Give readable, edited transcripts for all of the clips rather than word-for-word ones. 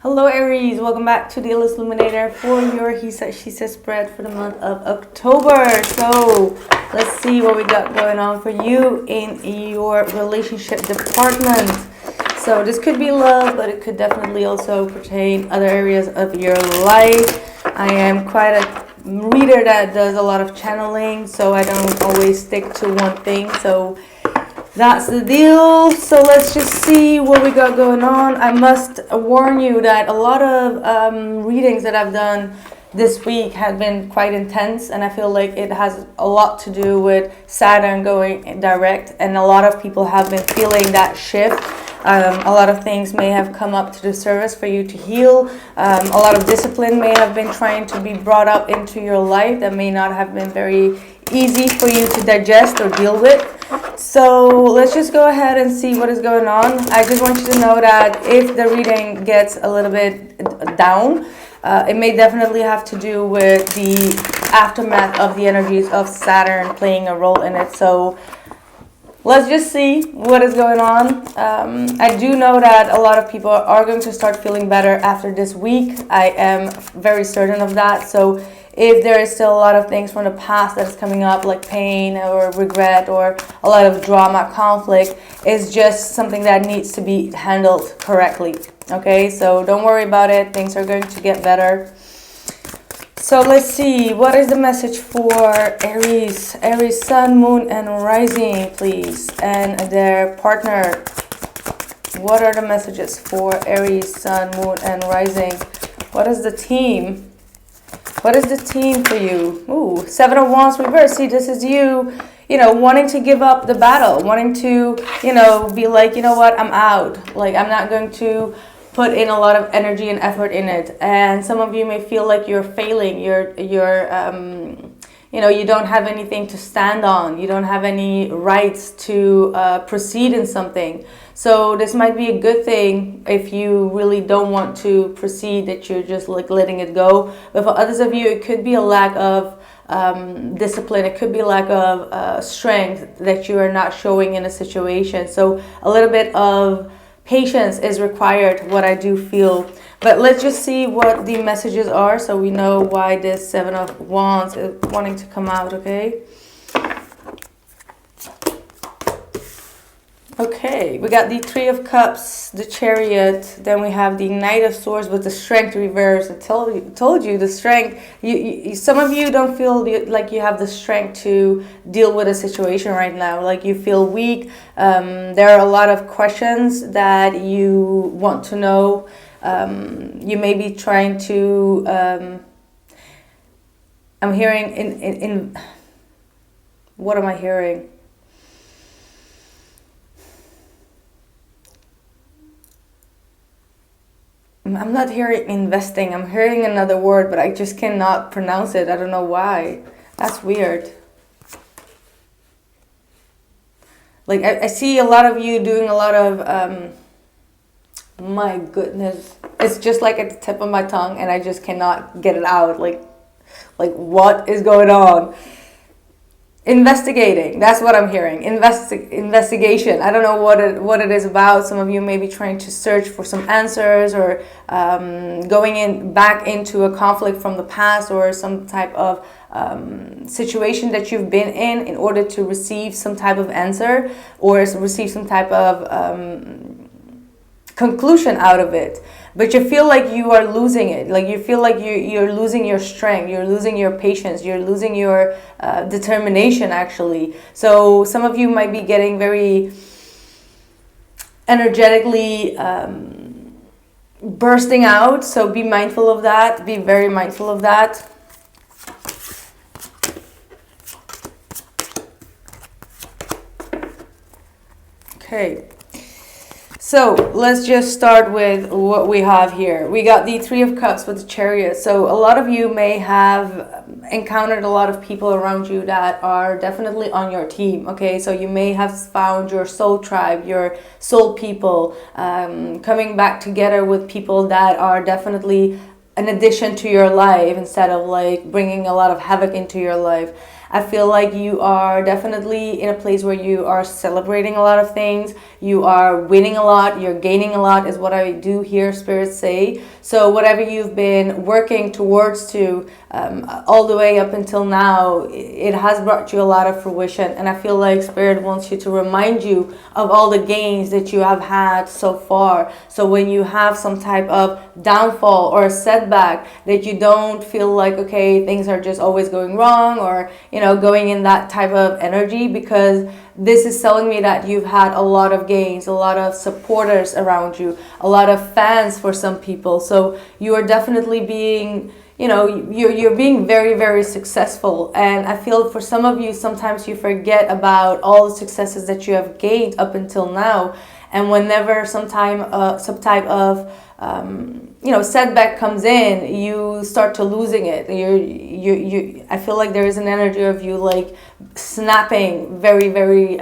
Hello Aries, welcome back to the illest illuminator for your he said she said spread for the month of October. So let's see what we got going on for you in your relationship department. So this could be love, but it could definitely also pertain other areas of your life. I am quite a reader that does a lot of channeling, so I don't always stick to one thing. So that's the deal. So let's just see what we got going on. I must warn you that a lot of readings that I've done this week have been quite intense, and I feel like it has a lot to do with Saturn going direct, and a lot of people have been feeling that shift. A lot of things may have come up to the surface for you to heal. A lot of discipline may have been trying to be brought up into your life that may not have been very easy for you to digest or deal with. So let's just go ahead and see what is going on. I just want you to know that if the reading gets a little bit down, it may definitely have to do with the aftermath of the energies of Saturn playing a role in it. So let's just see what is going on. I do know that a lot of people are going to start feeling better after this week. I am very certain of that. So if there is still a lot of things from the past that is coming up, like pain or regret or a lot of drama, conflict, it's just something that needs to be handled correctly. Okay, so don't worry about it. Things are going to get better. So let's see, what is the message for Aries? Aries, Sun, Moon, and Rising, please, and their partner. What are the messages for Aries, Sun, Moon, and Rising? What is the team? What is the team for you? Ooh, Seven of Wands reverse. See, this is you, wanting to give up the battle, wanting to, be like, you know what, I'm out. Like, I'm not going to put in a lot of energy and effort in it. And some of you may feel like you're failing. You don't have anything to stand on. You don't have any rights to proceed in something. So this might be a good thing if you really don't want to proceed, that you're just like letting it go. But for others of you, it could be a lack of discipline. It could be lack of strength that you are not showing in a situation. So a little bit of patience is required, what I do feel. But let's just see what the messages are so we know why this Seven of Wands is wanting to come out, okay? Okay, we got the Three of Cups, the Chariot, then we have the Knight of Swords with the Strength reverse. I told you the strength. Some of you don't feel like you have the strength to deal with a situation right now. Like you feel weak. There are a lot of questions that you want to know. You may be trying to. I'm hearing in. What am I hearing? I'm not hearing investing. I'm hearing another word, but I just cannot pronounce it. I don't know why. That's weird. Like, I see a lot of you doing a lot of, my goodness. It's just like at the tip of my tongue, and I just cannot get it out. Like what is going on? Investigating, that's what I'm hearing. Investigation. I don't know what it is about. Some of you may be trying to search for some answers, or going back into a conflict from the past, or some type of situation that you've been in order to receive some type of answer, or receive some type of conclusion out of it. But you feel like you are losing it. Like you feel like you're losing your strength. You're losing your patience. You're losing your determination, actually. So some of you might be getting very energetically bursting out. So be mindful of that. Be very mindful of that. Okay. So let's just start with what we have here. We got the Three of Cups with the Chariot. So a lot of you may have encountered a lot of people around you that are definitely on your team. Okay, so you may have found your soul tribe, your soul people, coming back together with people that are definitely an addition to your life instead of like bringing a lot of havoc into your life. I feel like you are definitely in a place where you are celebrating a lot of things. You are winning a lot. You're gaining a lot is what I do hear spirits say. So whatever you've been working towards to all the way up until now, it has brought you a lot of fruition. And I feel like Spirit wants you to remind you of all the gains that you have had so far. So when you have some type of downfall or a setback, that you don't feel like, okay, things are just always going wrong, or, you know, going in that type of energy, because this is telling me that you've had a lot of gains, a lot of supporters around you, a lot of fans for some people. So you are definitely being, you know, you're being very, very successful. And I feel for some of you, sometimes you forget about all the successes that you have gained up until now. And whenever some type of you know, setback comes in, you start to losing it. I feel like there is an energy of you like snapping very, very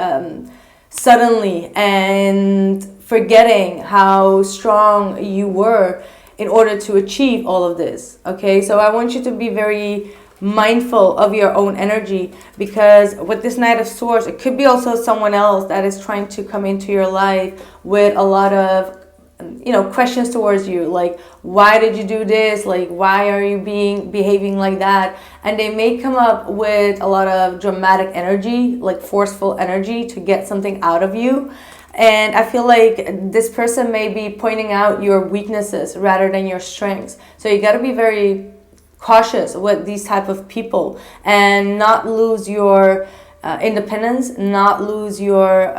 suddenly and forgetting how strong you were in order to achieve all of this. Okay, so I want you to be very mindful of your own energy, because with this Knight of Swords, it could be also someone else that is trying to come into your life with a lot of, you know, questions towards you, like, why did you do this, like, why are you behaving like that? And they may come up with a lot of dramatic energy, like forceful energy, to get something out of you. And I feel like this person may be pointing out your weaknesses rather than your strengths. So you got to be very cautious with these type of people and not lose your independence, not lose your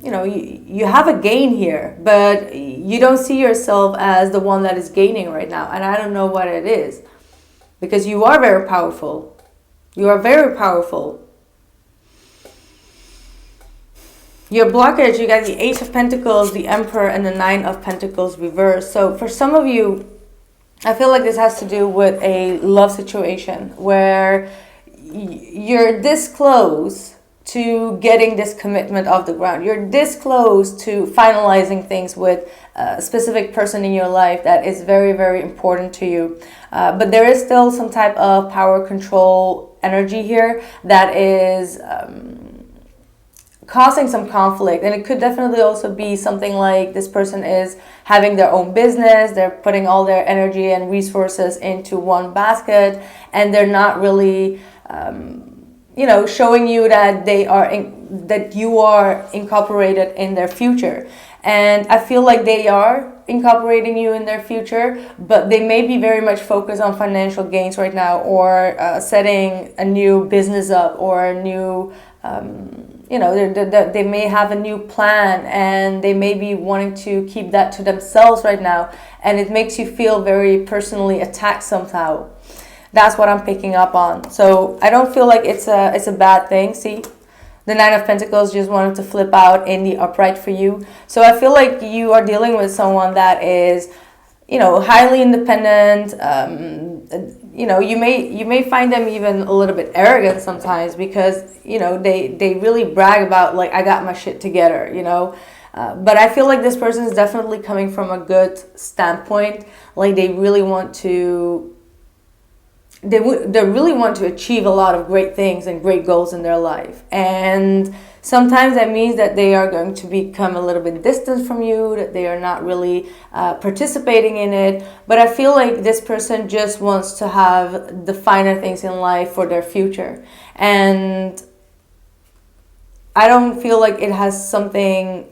you know, you have a gain here, but you don't see yourself as the one that is gaining right now. And I don't know what it is, because you are very powerful. You are very powerful. Your blockage, you got the Ace of Pentacles, the Emperor, and the Nine of Pentacles reversed. So for some of you, I feel like this has to do with a love situation where you're this close to getting this commitment off the ground. You're this close to finalizing things with a specific person in your life that is very, very important to you. But there is still some type of power control energy here that is causing some conflict. And it could definitely also be something like this person is having their own business, they're putting all their energy and resources into one basket, and they're not really you know, showing you that that you are incorporated in their future. And I feel like they are incorporating you in their future, but they may be very much focused on financial gains right now, or setting a new business up, or a new you know, they may have a new plan, and they may be wanting to keep that to themselves right now, and it makes you feel very personally attacked somehow. That's what I'm picking up on. So I don't feel like it's a bad thing. See, the Nine of Pentacles just wanted to flip out in the upright for you. So I feel like you are dealing with someone that is, you know, highly independent. You know, you may find them even a little bit arrogant sometimes, because, you know, they really brag about, like, I got my shit together, you know. But I feel like this person is definitely coming from a good standpoint. Like, they really want to achieve a lot of great things and great goals in their life. And sometimes that means that they are going to become a little bit distant from you, that they are not really participating in it. But I feel like this person just wants to have the finer things in life for their future. And I don't feel like it has something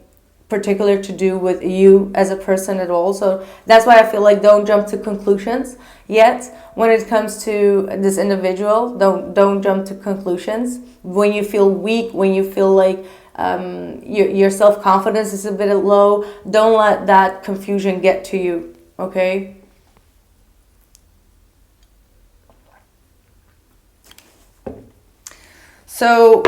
particular to do with you as a person at all. So that's why I feel like don't jump to conclusions yet when it comes to this individual. Don't jump to conclusions. When you feel weak, when you feel like your self-confidence is a bit low, don't let that confusion get to you, okay? So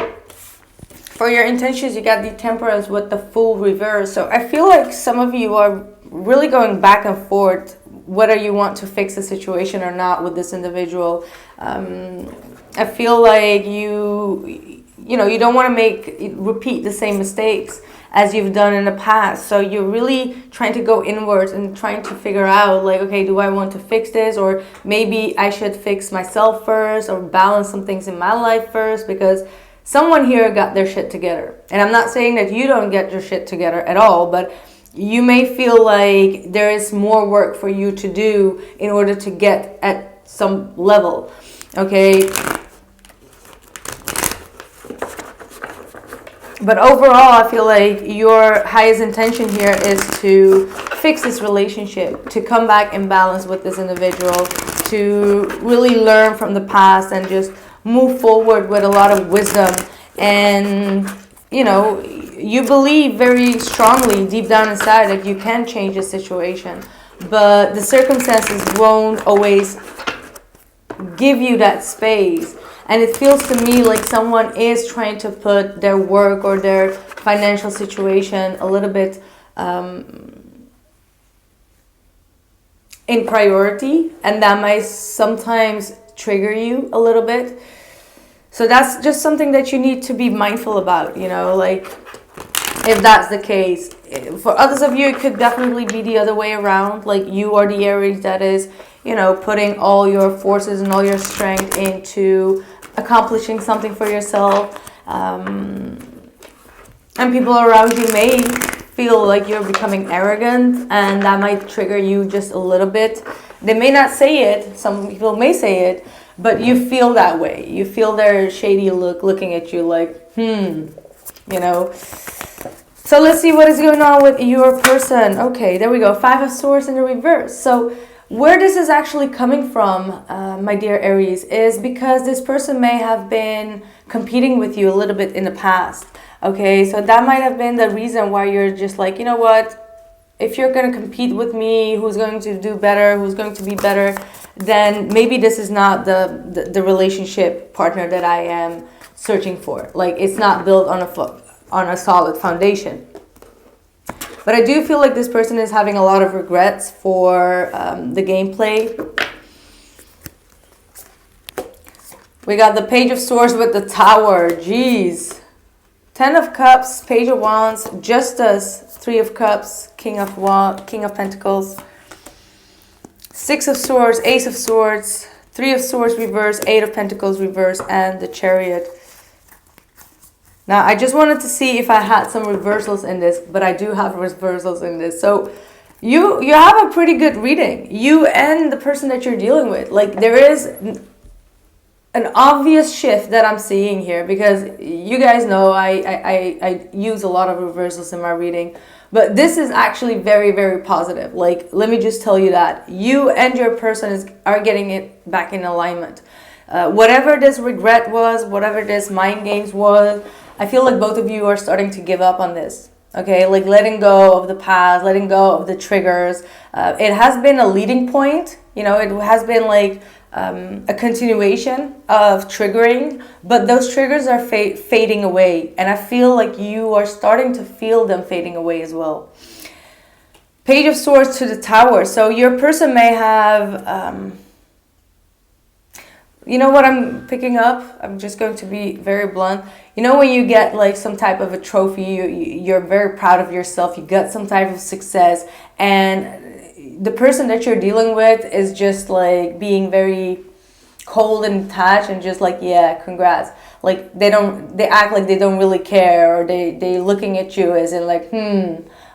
for your intentions, you got the Temperance with the Fool reverse. So I feel like some of you are really going back and forth whether you want to fix the situation or not with this individual. I feel like you don't want to repeat the same mistakes, as you've done in the past. So you're really trying to go inwards and trying to figure out like, okay, do I want to fix this, or maybe I should fix myself first, or balance some things in my life first, because someone here got their shit together. And I'm not saying that you don't get your shit together at all, but you may feel like there is more work for you to do in order to get at some level. Okay. But overall, I feel like your highest intention here is to fix this relationship, to come back in balance with this individual, to really learn from the past and just move forward with a lot of wisdom. And, you know, you believe very strongly deep down inside that you can change the situation, but the circumstances won't always give you that space. And it feels to me like someone is trying to put their work or their financial situation a little bit in priority, and that might sometimes trigger you a little bit. So that's just something that you need to be mindful about, you know, like if that's the case. For others of you, it could definitely be the other way around. Like you are the Aries that is, you know, putting all your forces and all your strength into accomplishing something for yourself. And people around you may feel like you're becoming arrogant, and that might trigger you just a little bit. They may not say it. Some people may say it, but you feel that way. You feel their shady look looking at you like, you know. So let's see what is going on with your person. Okay, there we go. 5 of Swords in the reverse. So where this is actually coming from, my dear Aries, is because this person may have been competing with you a little bit in the past. Okay, so that might have been the reason why you're just like, you know what, if you're going to compete with me, who's going to do better, who's going to be better, then maybe this is not the relationship partner that I am searching for. Like, it's not built on a solid foundation. But I do feel like this person is having a lot of regrets for the gameplay. We got the Page of Swords with the Tower. Jeez. 10 of Cups, Page of Wands, Justice, 3 of Cups, King of Pentacles, 6 of Swords, Ace of Swords, 3 of Swords reverse, 8 of Pentacles reverse, and the Chariot. Now, I just wanted to see if I had some reversals in this, but I do have reversals in this. So you have a pretty good reading. You and the person that you're dealing with. Like, there is an obvious shift that I'm seeing here, because you guys know I use a lot of reversals in my reading. But this is actually very, very positive. Like, let me just tell you that. You and your person are getting it back in alignment. Whatever this regret was, whatever this mind games was, I feel like both of you are starting to give up on this. Okay, like letting go of the past, letting go of the triggers. It has been a leading point. You know, it has been like a continuation of triggering, but those triggers are fading away. And I feel like you are starting to feel them fading away as well. Page of Swords to the Tower. So your person may have... you know what I'm picking up? I'm just going to be very blunt. You know, when you get like some type of a trophy, you're very proud of yourself. You got some type of success, and the person that you're dealing with is just like being very cold and detached and just like, yeah, congrats. Like they act like they don't really care, or they looking at you as in like,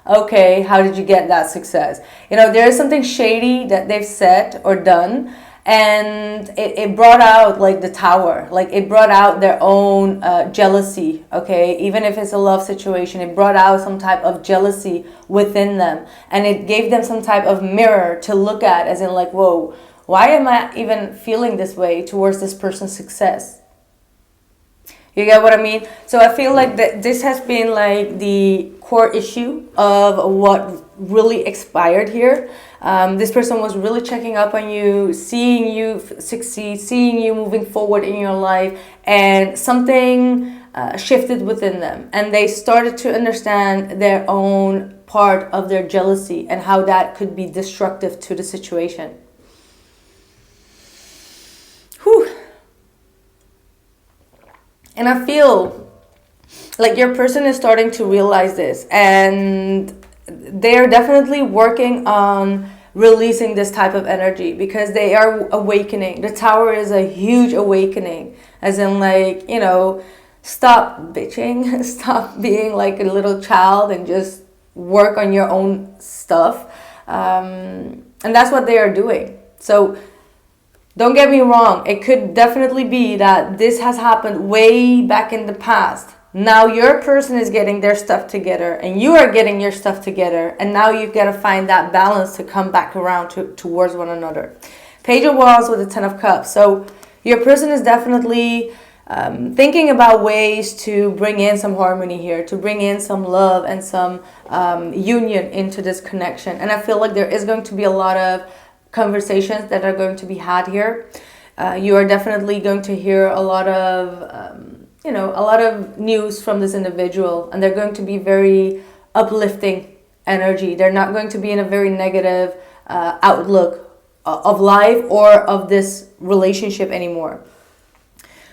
okay, how did you get that success? You know, there is something shady that they've said or done. And it brought out like the Tower, like it brought out their own jealousy, okay? Even if it's a love situation, it brought out some type of jealousy within them. And it gave them some type of mirror to look at, as in like, whoa, why am I even feeling this way towards this person's success? You get what I mean? So I feel like that this has been like the core issue of what really expired here. This person was really checking up on you, seeing you succeed, seeing you moving forward in your life, and something shifted within them. And they started to understand their own part of their jealousy and how that could be destructive to the situation. Whew. And I feel Like your person is starting to realize this, and they're definitely working on releasing this type of energy because they are awakening. The Tower is a huge awakening, as in, like, you know, stop bitching, stop being like a little child and just work on your own stuff. And that's what they are doing. So don't get me wrong, it could definitely be that this has happened way back in the past. Now your person is getting their stuff together and you are getting your stuff together, and now you've got to find that balance to come back around towards one another. Page of Wands with the Ten of Cups. So your person is definitely thinking about ways to bring in some harmony here, to bring in some love and some union into this connection. And I feel like there is going to be a lot of conversations that are going to be had here. You are definitely going to hear a lot of a lot of news from this individual, and they're going to be very uplifting energy. They're not going to be in a very negative outlook of life or of this relationship anymore.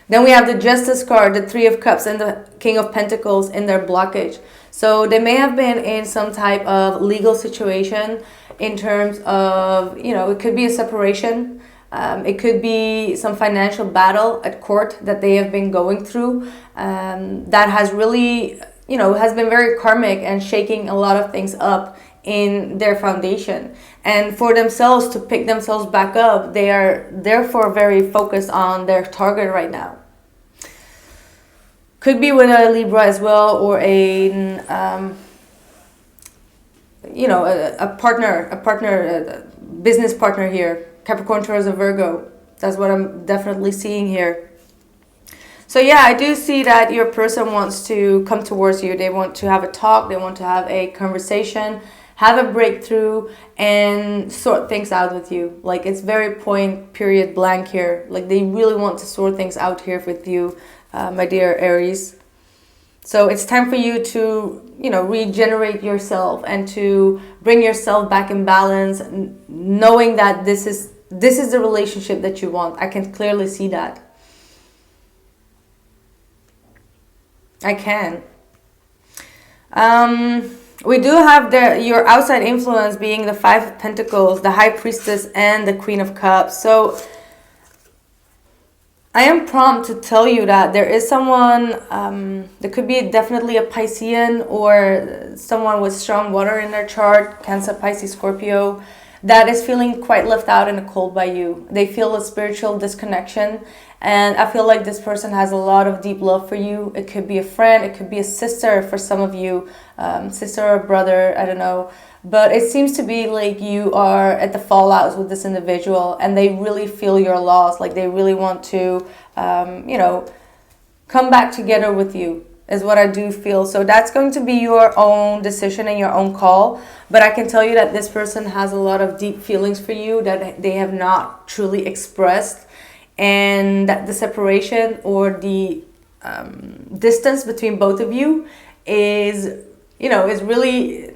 Then we have the Justice card, the Three of Cups, and the King of Pentacles in their blockage. So they may have been in some type of legal situation in terms of, it could be a separation. It could be some financial battle at court that they have been going through that has really, has been very karmic and shaking a lot of things up in their foundation. And for themselves to pick themselves back up, they are therefore very focused on their target right now. Could be with a Libra as well, or a business partner here. Capricorn, Taurus, and Virgo. That's what I'm definitely seeing here. So yeah, I do see that your person wants to come towards you. They want to have a talk. They want to have a conversation, have a breakthrough, and sort things out with you. Like, it's very point, period, blank here. Like, they really want to sort things out here with you, my dear Aries. So it's time for you to, regenerate yourself and to bring yourself back in balance, knowing that this is the relationship that you want. I can clearly see that. I can. We do have your outside influence being the Five of Pentacles, the High Priestess, and the Queen of Cups. So I am prompt to tell you that there is someone, there could be definitely a Piscean or someone with strong water in their chart, Cancer, Pisces, Scorpio, that is feeling quite left out in the cold by you. They feel a spiritual disconnection, and I feel like this person has a lot of deep love for you. It could be a friend, it could be a sister for some of you, sister or brother, I don't know. But it seems to be like you are at the fallouts with this individual, and they really feel your loss. Like, they really want to, come back together with you, is what I do feel. So that's going to be your own decision and your own call. But I can tell you that this person has a lot of deep feelings for you that they have not truly expressed, and that the separation or the distance between both of you is really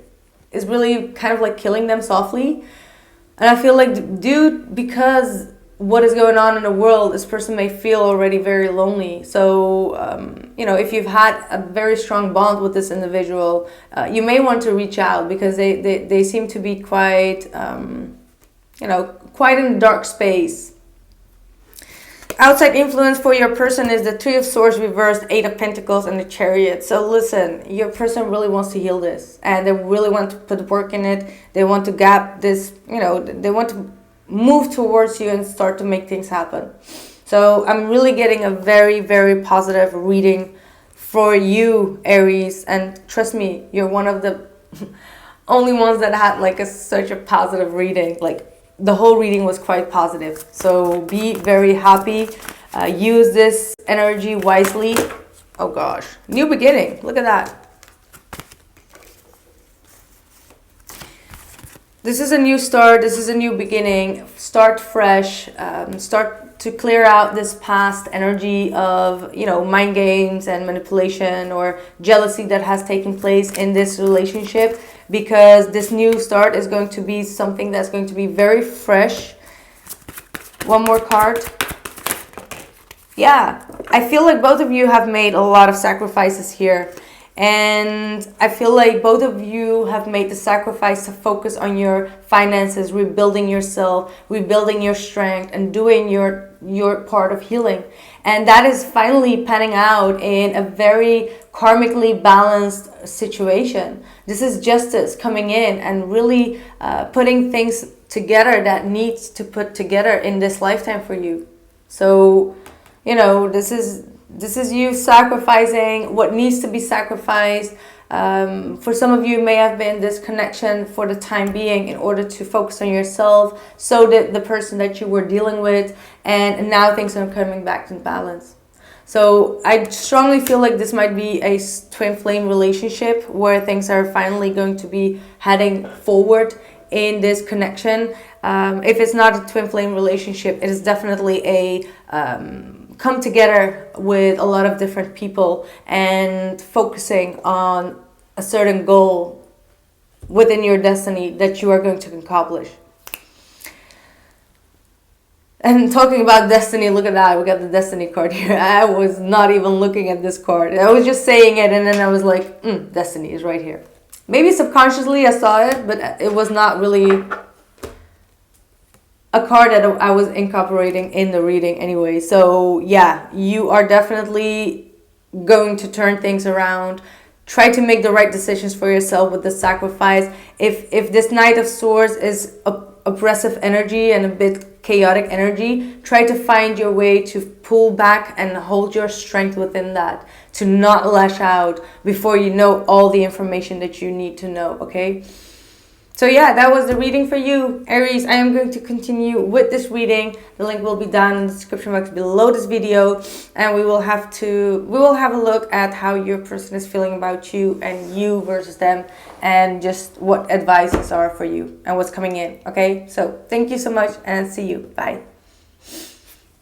kind of like killing them softly. And I feel like, dude, because what is going on in the world, this person may feel already very lonely. So, if you've had a very strong bond with this individual, you may want to reach out, because they seem to be quite, quite in a dark space. Outside influence for your person is the Three of Swords reversed, Eight of Pentacles, and the Chariot. So listen, your person really wants to heal this, and they really want to put work in it. They want to gap this, they want to move towards you and start to make things happen. So I'm really getting a very, very positive reading for you, Aries. And trust me, you're one of the only ones that had like such a positive reading. Like, the whole reading was quite positive. So be very happy. Use this energy wisely. Oh gosh, new beginning. Look at that. This is a new start. This is a new beginning. Start fresh. Start to clear out this past energy of, mind games and manipulation or jealousy that has taken place in this relationship, because this new start is going to be something that's going to be very fresh. One more card. yeah, I feel like both of you have made a lot of sacrifices here. And I feel like both of you have made the sacrifice to focus on your finances, rebuilding yourself, rebuilding your strength, and doing your part of healing. And that is finally panning out in a very karmically balanced situation. This is justice coming in and really putting things together that needs to put together in this lifetime for you. So, you know, this is you sacrificing what needs to be sacrificed. For some of you, may have been this connection for the time being in order to focus on yourself. So did the person that you were dealing with, and now things are coming back in balance. So I strongly feel like this might be a twin flame relationship where things are finally going to be heading forward in this connection. If it's not a twin flame relationship, it is definitely a come together with a lot of different people and focusing on a certain goal within your destiny that you are going to accomplish. And talking about destiny, look at that, we got the destiny card here. I was not even looking at this card. I was just saying it, and then I was like, destiny is right here. Maybe subconsciously I saw it, but it was not really a card that I was incorporating in the reading anyway. So yeah, you are definitely going to turn things around. Try to make the right decisions for yourself with the sacrifice. If this Knight of Swords is oppressive energy and a bit chaotic energy, try to find your way to pull back and hold your strength within that, to not lash out before you know all the information that you need to know, okay? So yeah, that was the reading for you, Aries. I am going to continue with this reading. The link will be down in the description box below this video, and we will have a look at how your person is feeling about you and you versus them, and just what advices are for you and what's coming in. Okay, so thank you so much, and see you. Bye.